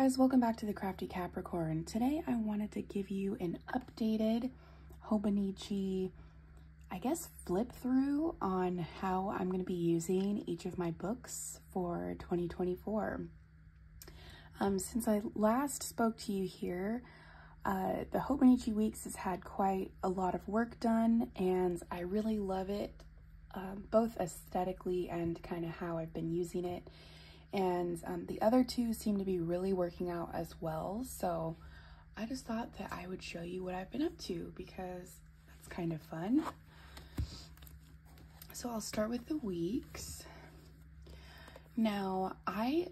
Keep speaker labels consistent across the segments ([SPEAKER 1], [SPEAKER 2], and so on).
[SPEAKER 1] guys, welcome back to the Crafty Capricorn. Today I wanted to give you an updated Hobonichi, I guess, flip through on how I'm going to be using each of my books for 2024. Since I last spoke to you here, the Hobonichi Weeks has had quite a lot of work done, and I really love it, both aesthetically and kind of how I've been using it. And the other two seem to be really working out as well, so I just thought that I would show you what I've been up to because that's kind of fun. So I'll start with the weeks. Now, I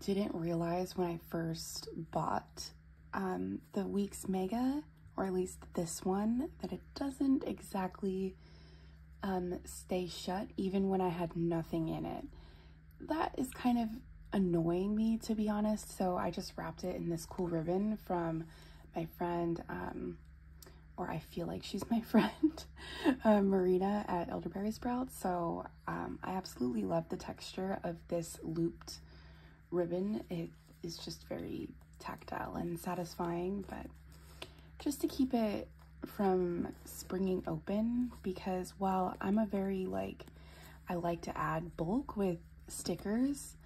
[SPEAKER 1] didn't realize when I first bought the Weeks Mega, or at least this one, that it doesn't exactly stay shut even when I had nothing in it. That is kind of annoying me, to be honest, so I just wrapped it in this cool ribbon from my friend, or I feel like she's my friend, Marina at Elderberry Sprouts. So I absolutely love the texture of this looped ribbon. It is just very tactile and satisfying, but just to keep it from springing open, because while I'm a very I like to add bulk with stickers,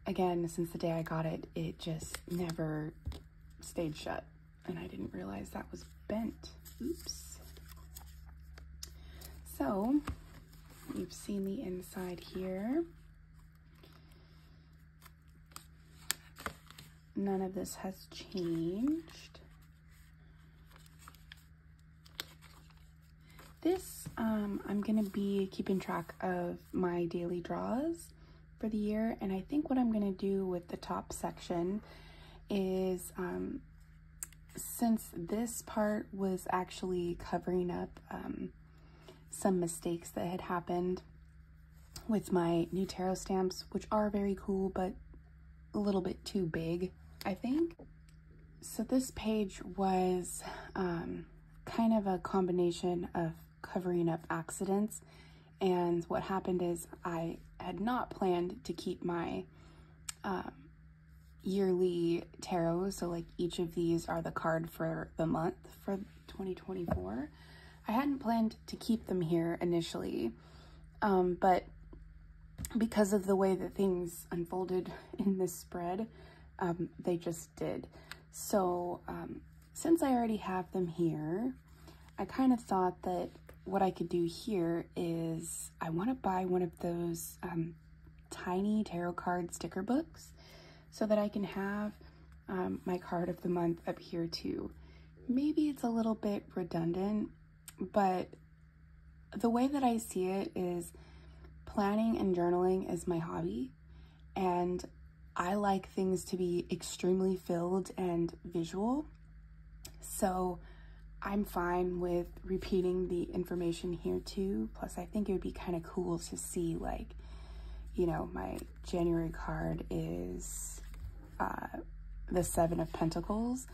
[SPEAKER 1] again, since the day I got it, it just never stayed shut, and I didn't realize that was bent. Oops. So you've seen the inside here. None of this has changed. This, I'm going to be keeping track of my daily draws for the year, and I think what I'm going to do with the top section is, since this part was actually covering up some mistakes that had happened with my new tarot stamps, which are very cool, but a little bit too big, I think. So this page was kind of a combination of covering up accidents, and what happened is I had not planned to keep my yearly tarot, so like each of these are the card for the month for 2024. I hadn't planned to keep them here initially, but because of the way that things unfolded in this spread, they just did. So since I already have them here, I kind of thought that what I could do here is I want to buy one of those tiny tarot card sticker books so that I can have my card of the month up here too. Maybe it's a little bit redundant, but the way that I see it is planning and journaling is my hobby, and I like things to be extremely filled and visual. So I'm fine with repeating the information here too. Plus, I think it would be kind of cool to see, like, you know, my January card is the 7 of Pentacles.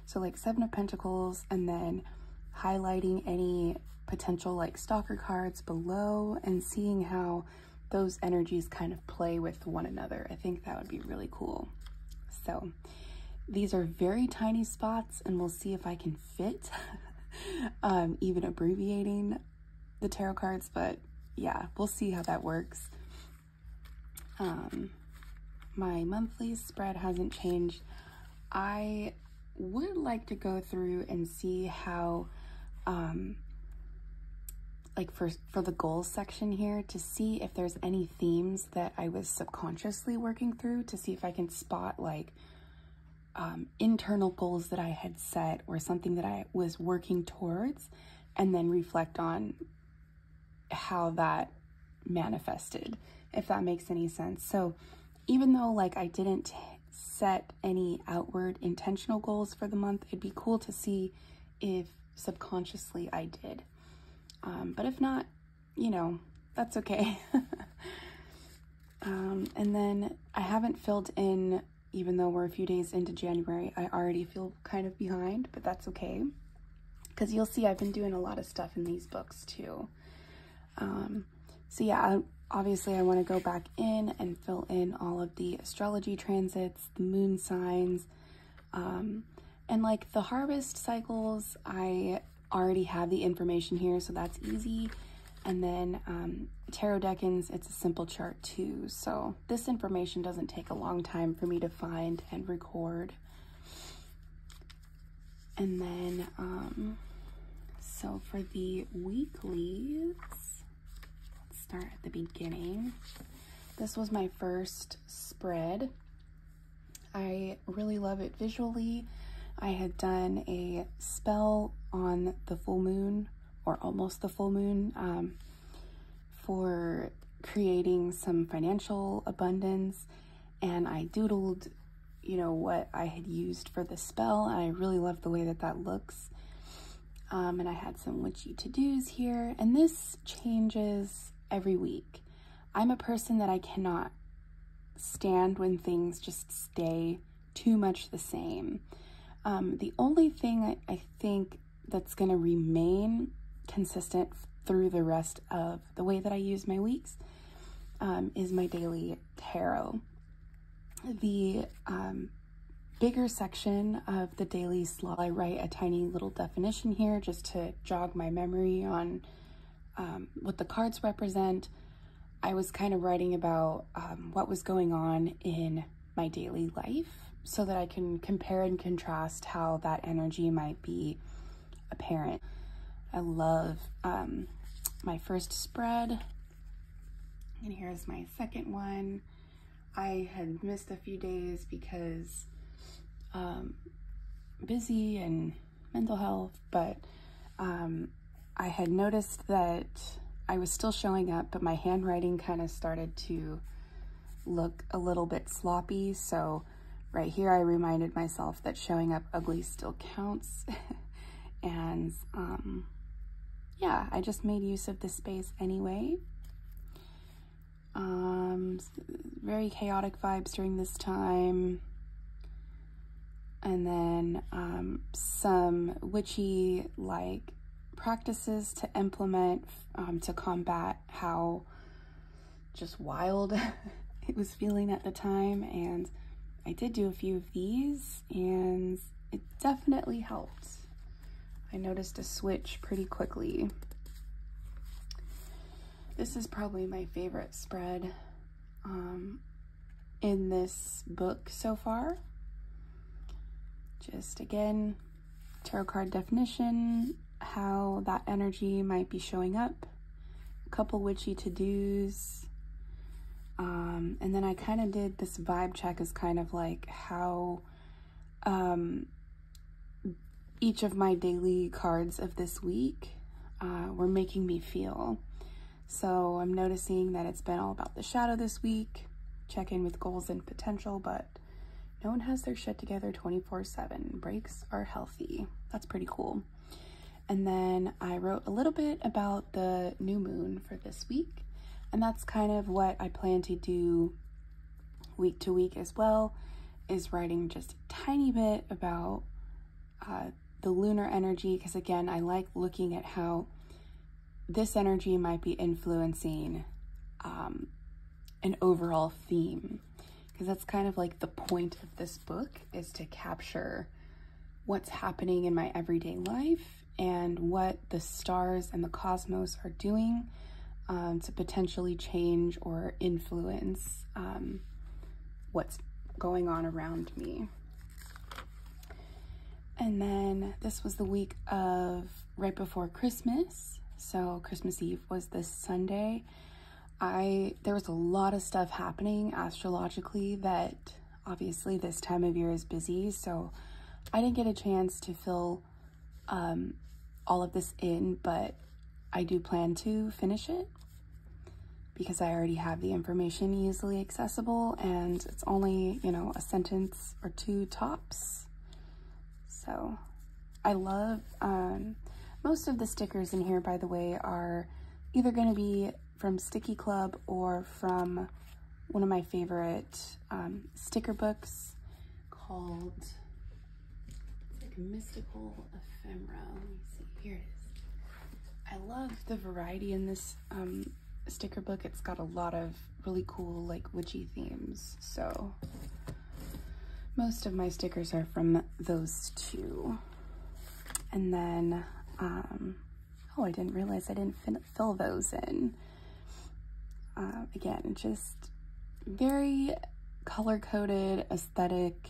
[SPEAKER 1] So like 7 of Pentacles, and then highlighting any potential like stalker cards below and seeing how those energies kind of play with one another. I think that would be really cool. So these are very tiny spots, and we'll see if I can fit even abbreviating the tarot cards, but yeah, we'll see how that works. My monthly spread hasn't changed. I would like to go through and see how like for the goals section here, to see if there's any themes that I was subconsciously working through, to see if I can spot like internal goals that I had set or something that I was working towards, and then reflect on how that manifested, if that makes any sense. So even though like I didn't set any outward intentional goals for the month, it'd be cool to see if subconsciously I did. But if not, you know, that's okay. And then I haven't filled in, even though we're a few days into January. I already feel kind of behind, but that's okay, because you'll see I've been doing a lot of stuff in these books too. So yeah, obviously I want to go back in and fill in all of the astrology transits, the moon signs, and like the harvest cycles, I already have the information here, so that's easy. And then tarot decans, it's a simple chart too, so this information doesn't take a long time for me to find and record. And then so for the weeklies, let's start at the beginning. This was my first spread. I really love it visually. I had done a spell on the full moon, or almost the full moon, for creating some financial abundance, and I doodled, you know, what I had used for the spell, and I really love the way that that looks. And I had some witchy to-dos here, and this changes every week. I'm a person that I cannot stand when things just stay too much the same. The only thing I think that's going to remain consistent through the rest of the way that I use my weeks is my daily tarot. The bigger section of the daily slot, I write a tiny little definition here just to jog my memory on what the cards represent. I was kind of writing about what was going on in my daily life so that I can compare and contrast how that energy might be apparent. I love my first spread, and here's my second one. I had missed a few days because busy and mental health, but I had noticed that I was still showing up, but my handwriting kind of started to look a little bit sloppy, so right here I reminded myself that showing up ugly still counts. And yeah, I just made use of this space anyway. Very chaotic vibes during this time. And then some witchy like practices to implement to combat how just wild it was feeling at the time. And I did do a few of these, and it definitely helped. I noticed a switch pretty quickly. This is probably my favorite spread in this book so far. Just again, tarot card definition, how that energy might be showing up, a couple witchy to-dos, and then I kind of did this vibe check as kind of like how each of my daily cards of this week were making me feel. So I'm noticing that it's been all about the shadow this week, check in with goals and potential, but no one has their shit together 24/7. Breaks are healthy. That's pretty cool. And then I wrote a little bit about the new moon for this week, and that's kind of what I plan to do week to week as well, is writing just a tiny bit about the lunar energy, because again, I like looking at how this energy might be influencing an overall theme, because that's kind of like the point of this book, is to capture what's happening in my everyday life and what the stars and the cosmos are doing to potentially change or influence what's going on around me. And then this was the week of right before Christmas. So Christmas Eve was this Sunday. There was a lot of stuff happening astrologically that obviously this time of year is busy. So I didn't get a chance to fill all of this in, but I do plan to finish it because I already have the information easily accessible, and it's only, you know, a sentence or two tops. So I love, most of the stickers in here, by the way, are either going to be from Sticky Club or from one of my favorite sticker books called, it's like Mystical Ephemera. Let me see, here it is. I love the variety in this sticker book. It's got a lot of really cool like witchy themes, so most of my stickers are from those two. And then oh, I didn't realize I didn't fill those in. Again, just very color-coded aesthetic.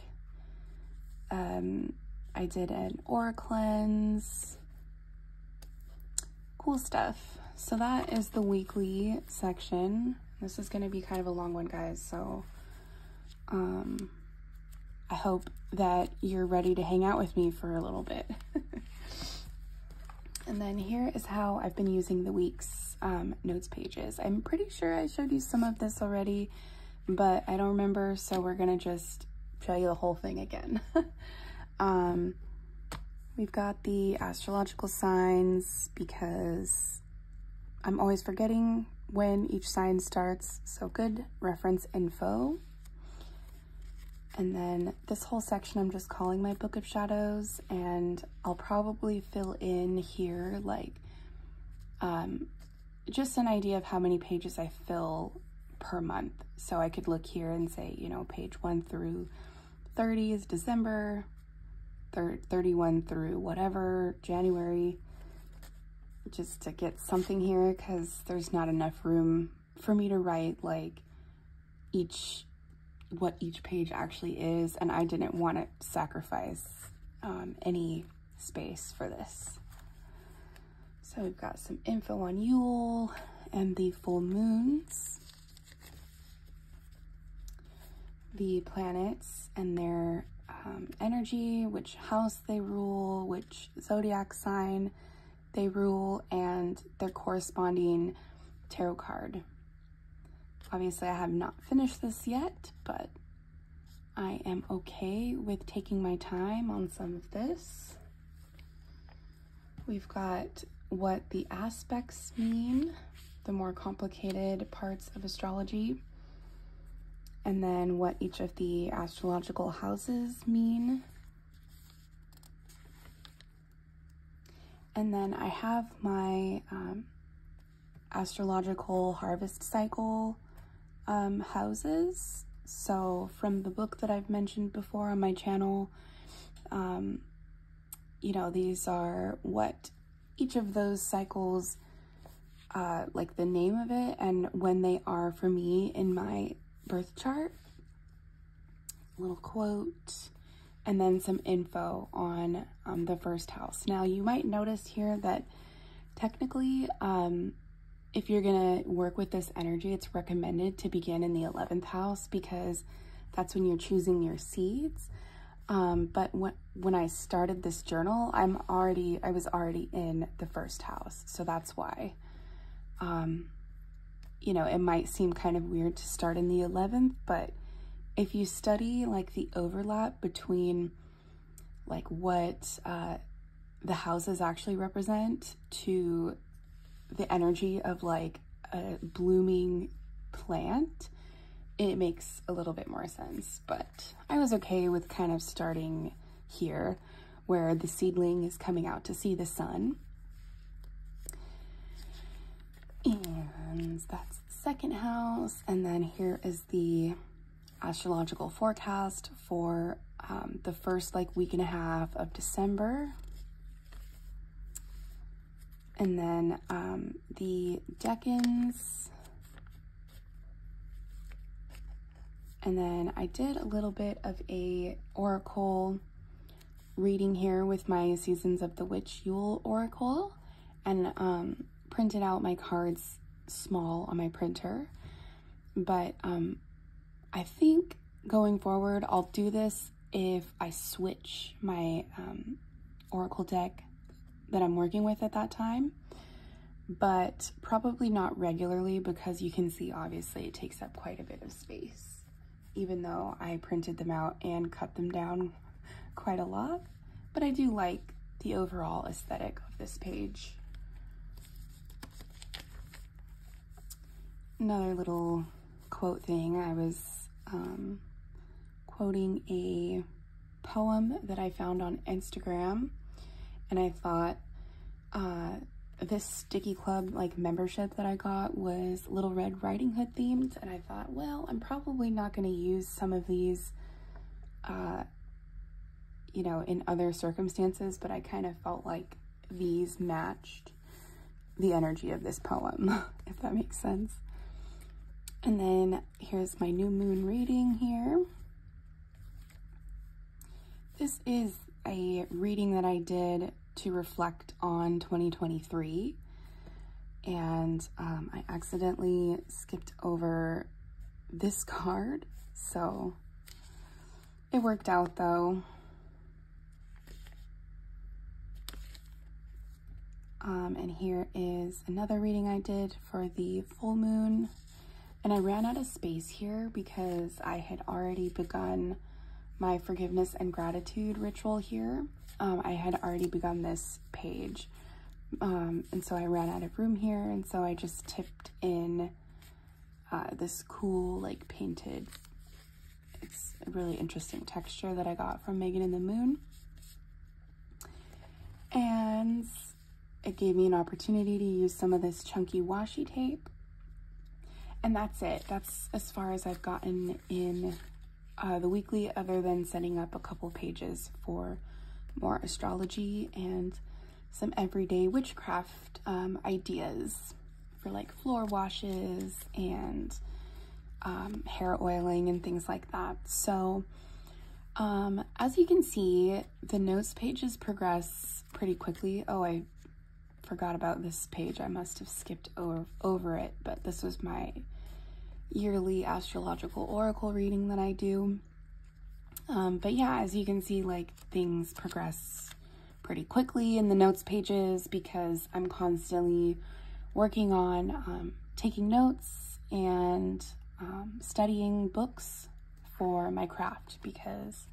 [SPEAKER 1] I did an aura cleanse, cool stuff. So that is the weekly section. This is going to be kind of a long one, guys, so I hope that you're ready to hang out with me for a little bit. And then here is how I've been using the week's notes pages. I'm pretty sure I showed you some of this already, but I don't remember, so we're gonna just show you the whole thing again. We've got the astrological signs because I'm always forgetting when each sign starts, so good reference info. And then this whole section I'm just calling my Book of Shadows, and I'll probably fill in here like just an idea of how many pages I fill per month. So I could look here and say, you know, page 1 through 30 is December, 31 through whatever, January, just to get something here, because there's not enough room for me to write like what each page actually is, and I didn't want to sacrifice any space for this. So we've got some info on Yule and the full moons, the planets and their energy, which house they rule, which zodiac sign they rule, and their corresponding tarot card. Obviously, I have not finished this yet, but I am okay with taking my time on some of this. We've got what the aspects mean, the more complicated parts of astrology, and then what each of the astrological houses mean. And then I have my astrological harvest cycle houses. So from the book that I've mentioned before on my channel, you know, these are what each of those cycles, like the name of it and when they are for me in my birth chart. A little quote, and then some info on the first house. Now you might notice here that technically, if you're gonna work with this energy, it's recommended to begin in the 11th house because that's when you're choosing your seeds. But when I started this journal, I was already in the first house. So that's why, you know, it might seem kind of weird to start in the 11th, but if you study like the overlap between like what the houses actually represent to the energy of like a blooming plant, it makes a little bit more sense. But I was okay with kind of starting here where the seedling is coming out to see the sun. And that's the second house. And then here is the astrological forecast for the first like week and a half of December. And then the decans. And then I did a little bit of a oracle reading here with my Seasons of the Witch Yule oracle, and printed out my cards small on my printer. But I think going forward, I'll do this if I switch my oracle deck that I'm working with at that time, but probably not regularly because you can see obviously it takes up quite a bit of space, even though I printed them out and cut them down quite a lot. But I do like the overall aesthetic of this page. Another little quote thing, I was quoting a poem that I found on Instagram, and I thought this Sticky Club like membership that I got was Little Red Riding Hood themed, and I thought, well, I'm probably not going to use some of these you know, in other circumstances, but I kind of felt like these matched the energy of this poem, if that makes sense. And then here's my new moon reading here. This is a reading that I did to reflect on 2023, and I accidentally skipped over this card, so it worked out though. And here is another reading I did for the full moon, and I ran out of space here because I had already begun my forgiveness and gratitude ritual here. I had already begun this page, and so I ran out of room here, and so I just tipped in this cool like painted, it's a really interesting texture that I got from Megan and the Moon, and it gave me an opportunity to use some of this chunky washi tape, and that's it. That's as far as I've gotten in the weekly, other than setting up a couple pages for more astrology and some everyday witchcraft ideas for like floor washes and hair oiling and things like that. So as you can see, the notes pages progress pretty quickly. Oh, I forgot about this page. I must have skipped over it, but this was my yearly astrological oracle reading that I do. But yeah, as you can see, like things progress pretty quickly in the notes pages because I'm constantly working on taking notes and studying books for my craft, because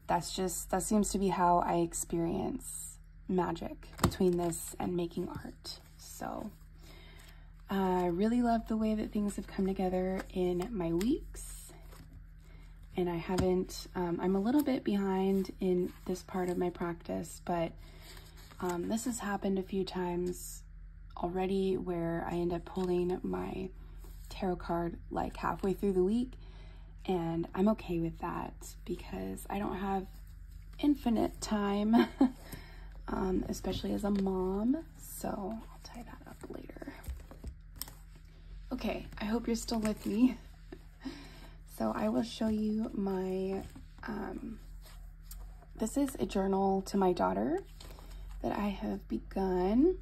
[SPEAKER 1] that seems to be how I experience magic between this and making art. So I really love the way that things have come together in my weeks, and I haven't, I'm a little bit behind in this part of my practice, but this has happened a few times already where I end up pulling my tarot card like halfway through the week, and I'm okay with that because I don't have infinite time, especially as a mom, so I'll tie that up later. Okay, I hope you're still with me. So I will show you my, this is a journal to my daughter that I have begun,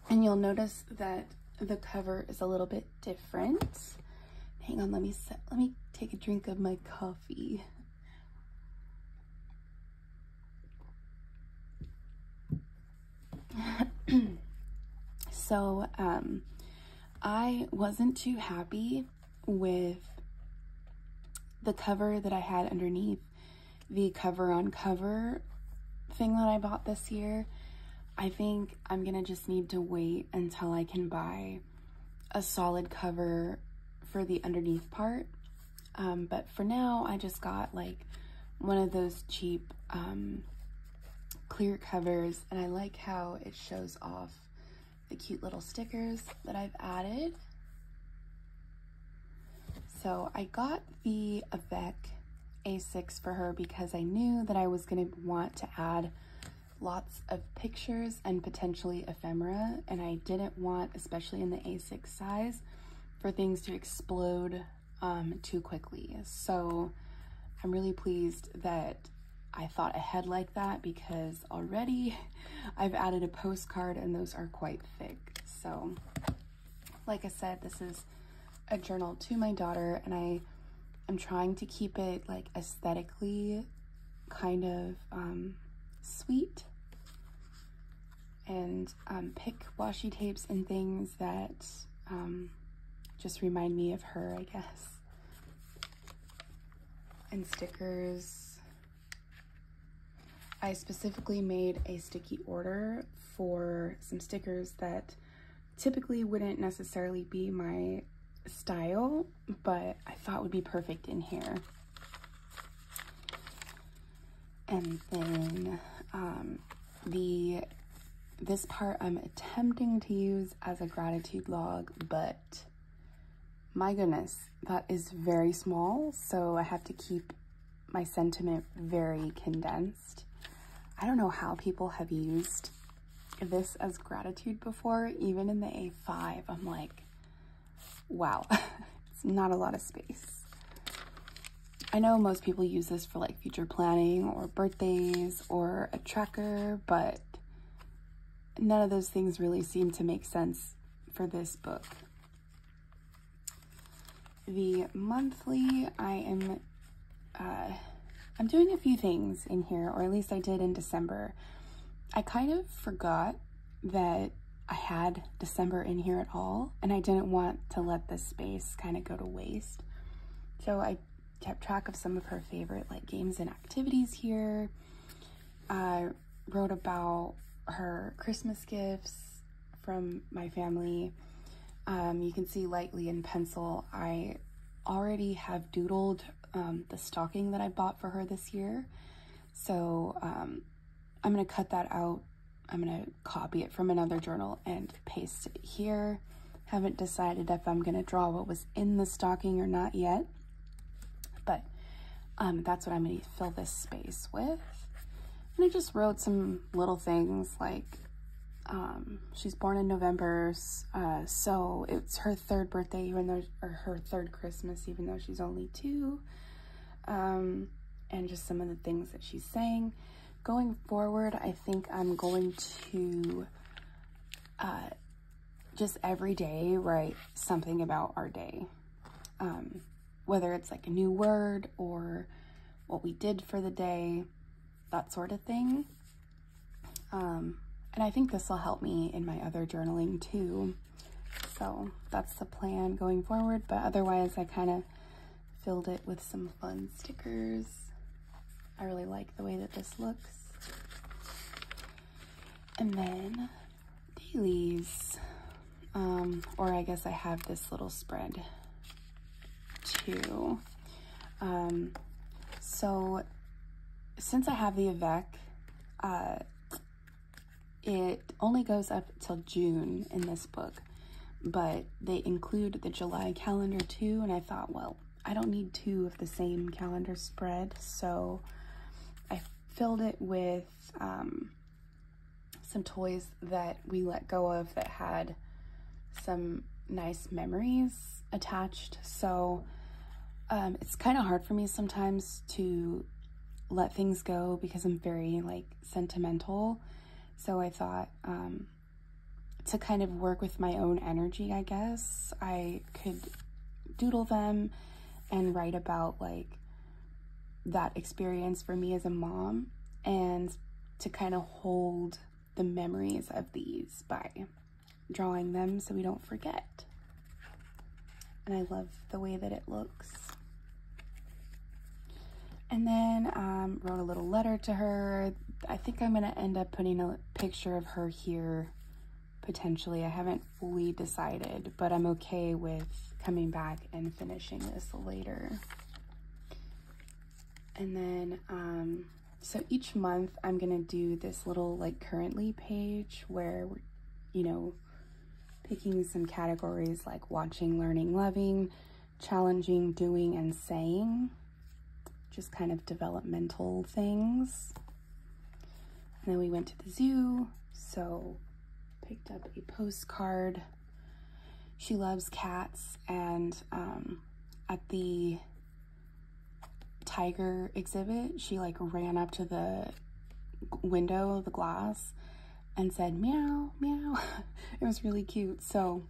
[SPEAKER 1] and you'll notice that the cover is a little bit different. Hang on, let me take a drink of my coffee. So I wasn't too happy with the cover that I had underneath the cover on cover thing that I bought this year. I think I'm gonna just need to wait until I can buy a solid cover for the underneath part. But for now, I just got like one of those cheap clear covers, and I like how it shows off the cute little stickers that I've added. So I got the Avec A6 for her because I knew that I was going to want to add lots of pictures and potentially ephemera, and I didn't want, especially in the A6 size, for things to explode too quickly. So I'm really pleased that I thought ahead like that, because already I've added a postcard and those are quite thick. So like I said, this is a journal to my daughter, and I am trying to keep it like aesthetically kind of sweet, and pick washi tapes and things that just remind me of her, I guess. And stickers. I specifically made a sticky order for some stickers that typically wouldn't necessarily be my style, but I thought would be perfect in here. And then the This part I'm attempting to use as a gratitude log, but my goodness, that is very small, so I have to keep my sentiment very condensed. I don't know how people have used this as gratitude before. Even in the A5, I'm like, wow, it's not a lot of space. I know most people use this for like future planning or birthdays or a tracker, but none of those things really seem to make sense for this book. The monthly, I'm doing a few things in here, or at least I did in December. I kind of forgot that I had December in here at all, and I didn't want to let this space kind of go to waste. So I kept track of some of her favorite like games and activities here. I wrote about her Christmas gifts from my family. You can see lightly in pencil, I already have doodled the stocking that I bought for her this year. So I'm gonna cut that out. I'm gonna copy it from another journal and paste it here. Haven't decided if I'm gonna draw what was in the stocking or not yet, but that's what I'm gonna fill this space with. And I just wrote some little things like she's born in November, so it's her third birthday, even though, or her third Christmas, even though she's only 2. And just some of the things that she's saying. Going forward, I think I'm going to just every day write something about our day. Whether it's like a new word or what we did for the day, that sort of thing. And I think this will help me in my other journaling too. So that's the plan going forward, but otherwise I kind of filled it with some fun stickers. I really like the way that this looks. And then dailies, or I guess I have this little spread too. So since I have the Avec, it only goes up till June in this book, but they include the July calendar too, and I thought, well, I don't need 2 of the same calendar spread, so I filled it with some toys that we let go of that had some nice memories attached. So it's kind of hard for me sometimes to let things go because I'm very like sentimental. So I thought to kind of work with my own energy, I guess, I could doodle them and write about like that experience for me as a mom, and to kind of hold the memories of these by drawing them so we don't forget. And I love the way that it looks. And then wrote a little letter to her. I think I'm gonna end up putting a picture of her here potentially. I haven't fully decided, but I'm okay with coming back and finishing this later. And then so each month I'm gonna do this little like currently page where we're, you know, picking some categories like watching, learning, loving, challenging, doing, and saying. Just kind of developmental things. And then we went to the zoo, so picked up a postcard. She loves cats, and at the tiger exhibit, she like ran up to the window, the glass, and said meow, meow. It was really cute. So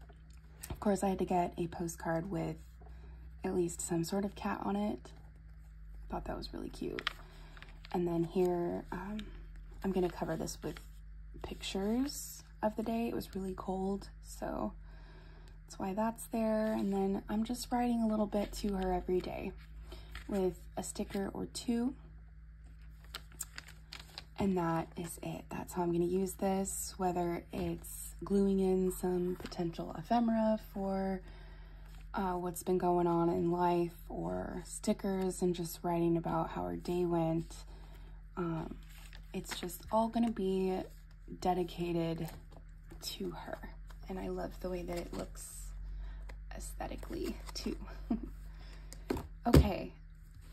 [SPEAKER 1] of course I had to get a postcard with at least some sort of cat on it. I thought that was really cute. And then here, I'm gonna cover this with pictures of the day. It was really cold, so that's why that's there. And then I'm just writing a little bit to her every day with a sticker or 2. And that is it. That's how I'm gonna use this, whether it's gluing in some potential ephemera for what's been going on in life, or stickers and just writing about how our day went. It's just all gonna be dedicated to her. And I love the way that it looks aesthetically too. Okay,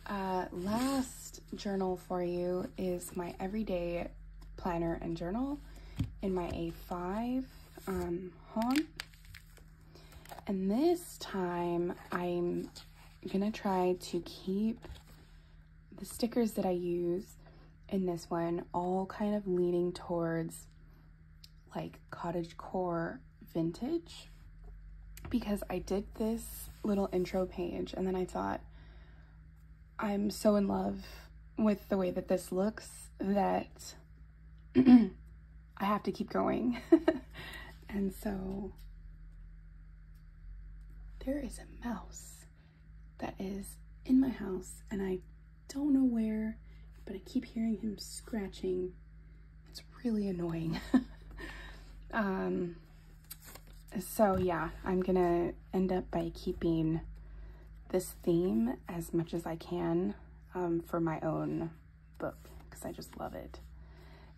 [SPEAKER 1] last journal for you is my everyday planner and journal in my A5 Hon. And this time I'm gonna try to keep the stickers that I use in this one all kind of leaning towards like cottagecore vintage, because I did this little intro page and then I thought, I'm so in love with the way that this looks that I have to keep going. And so there is a mouse that is in my house and I don't know where, but I keep hearing him scratching. It's really annoying. So yeah, I'm gonna end up by keeping this theme as much as I can for my own book, because I just love it.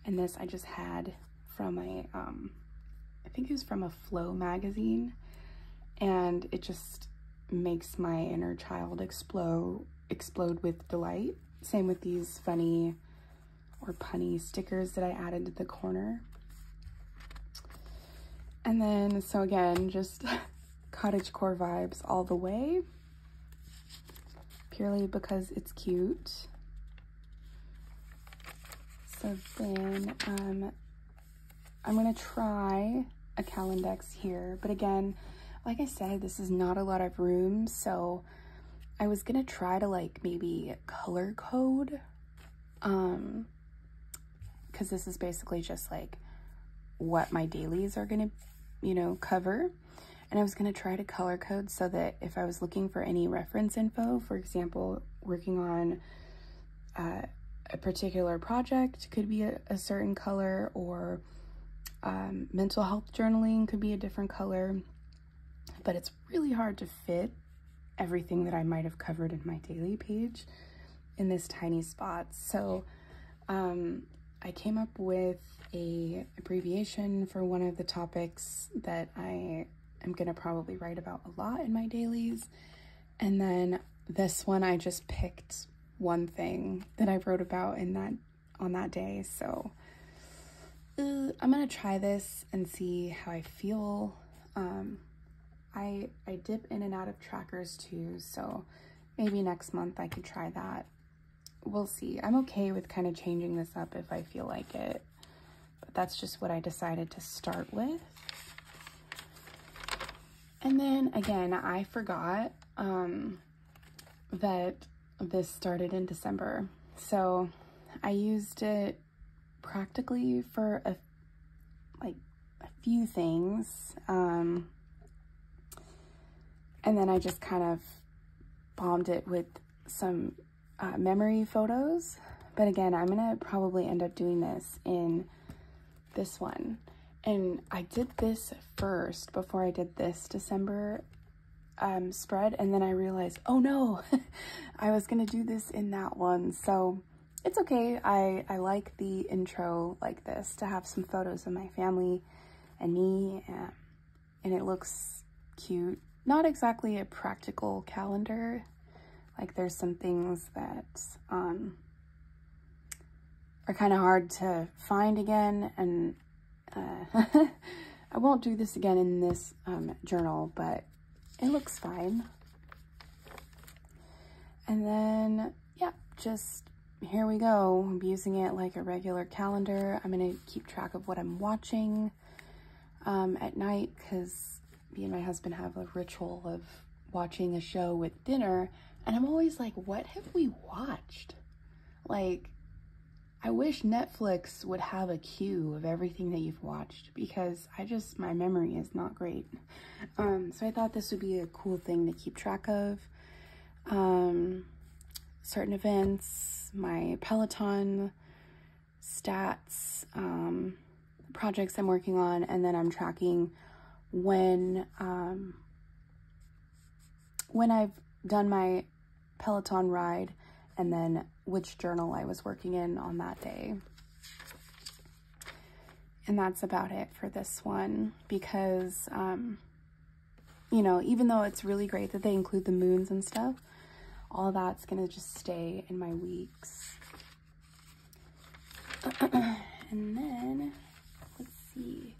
[SPEAKER 1] And this I just had from a, I think it was from a Flow magazine, and it just makes my inner child explode with delight. Same with these funny or punny stickers that I added to the corner. And then, so again, just cottagecore vibes all the way, purely because it's cute. So then I'm gonna try a calendex here, but again, like I said, this is not a lot of room, so I was gonna try to like maybe color code, because this is basically just like what my dailies are gonna, you know, cover. And I was gonna try to color code so that if I was looking for any reference info, for example, working on a particular project could be a certain color, or mental health journaling could be a different color, but it's really hard to fit everything that I might have covered in my daily page in this tiny spot. So I came up with a abbreviation for one of the topics that I am gonna probably write about a lot in my dailies. And then this one, I just picked one thing that I wrote about on that day. So I'm gonna try this and see how I feel. I dip in and out of trackers too, so maybe next month I could try that. We'll see. I'm okay with kind of changing this up if I feel like it, but that's just what I decided to start with. And then again, I forgot that this started in December, so I used it practically for a few things, and then I just kind of bombed it with some memory photos. But again, I'm gonna probably end up doing this in this one. And I did this first before I did this December spread, and then I realized, oh no, I was gonna do this in that one. So it's okay. I like the intro like this, to have some photos of my family and me, and it looks cute. Not exactly a practical calendar. Like, there's some things that are kind of hard to find again, and I won't do this again in this journal, but it looks fine. And then, yeah, just here we go. I'm using it like a regular calendar. I'm gonna keep track of what I'm watching at night, because me and my husband have a ritual of watching a show with dinner, and I'm always like, what have we watched? Like, I wish Netflix would have a queue of everything that you've watched, because my memory is not great. So I thought this would be a cool thing to keep track of. Certain events, my Peloton stats, projects I'm working on, and then I'm tracking when I've done my Peloton ride, and then which journal I was working in on that day. And that's about it for this one because, you know, even though it's really great that they include the moons and stuff, all that's going to just stay in my weeks. And then, let's see,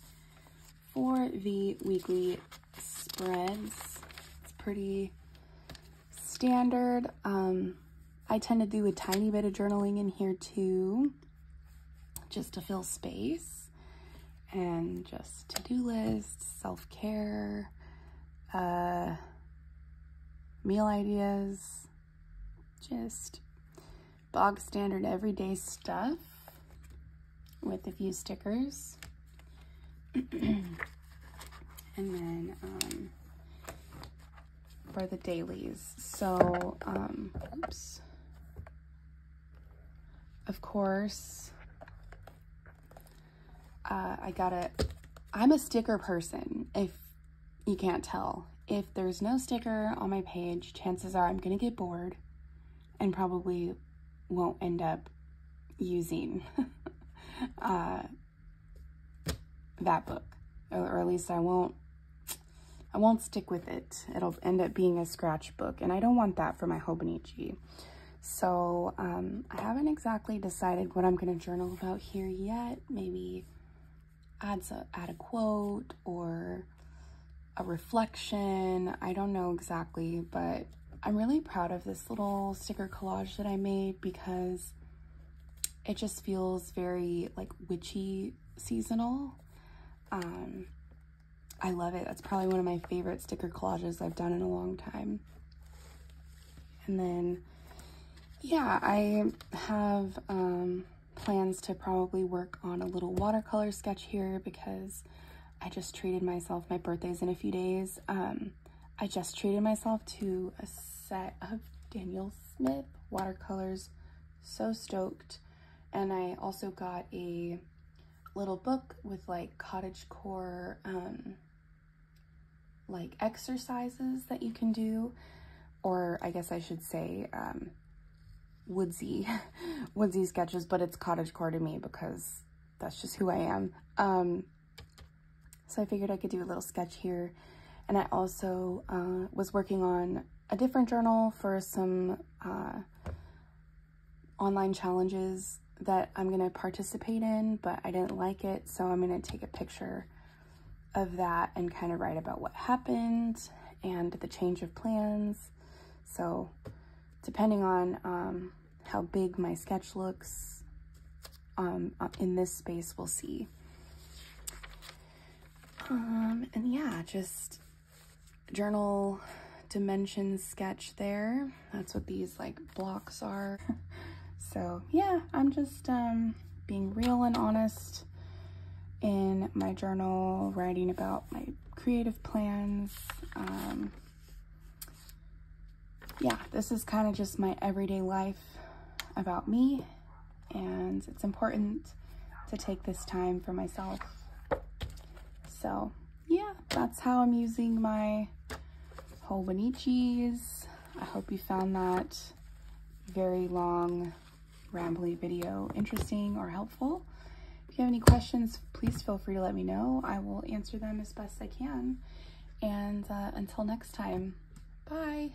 [SPEAKER 1] for the weekly spreads, it's pretty standard. I tend to do a tiny bit of journaling in here too, just to fill space, and just to-do lists, self-care, meal ideas, just bog standard everyday stuff with a few stickers. And then for the dailies, so oops, of course, I'm a sticker person, if you can't tell. If there's no sticker on my page, chances are I'm gonna get bored and probably won't end up using that book, or at least I won't stick with it. It'll end up being a scratchbook, and I don't want that for my Hobonichi. So I haven't exactly decided what I'm going to journal about here yet. Maybe add a quote or a reflection. I don't know exactly, but I'm really proud of this little sticker collage that I made because it just feels very like witchy seasonal. I love it. That's probably one of my favorite sticker collages I've done in a long time. And then, yeah, I have plans to probably work on a little watercolor sketch here because I just treated myself. My birthday's in a few days. I just treated myself to a set of Daniel Smith watercolors. So stoked. And I also got a little book with like cottagecore like exercises that you can do, or I guess I should say woodsy sketches, but it's cottagecore to me because that's just who I am. So I figured I could do a little sketch here. And I also was working on a different journal for some online challenges that I'm gonna participate in, but I didn't like it, so I'm gonna take a picture of that and kind of write about what happened and the change of plans. So depending on how big my sketch looks in this space, we'll see. And yeah, just journal dimensions sketch there. That's what these like blocks are. So yeah, I'm just being real and honest in my journal, writing about my creative plans. Yeah, this is kind of just my everyday life about me, and it's important to take this time for myself. So yeah, that's how I'm using my Hobonichis. I hope you found that very long, rambly video interesting or helpful. If you have any questions, please feel free to let me know. I will answer them as best I can. And until next time, bye.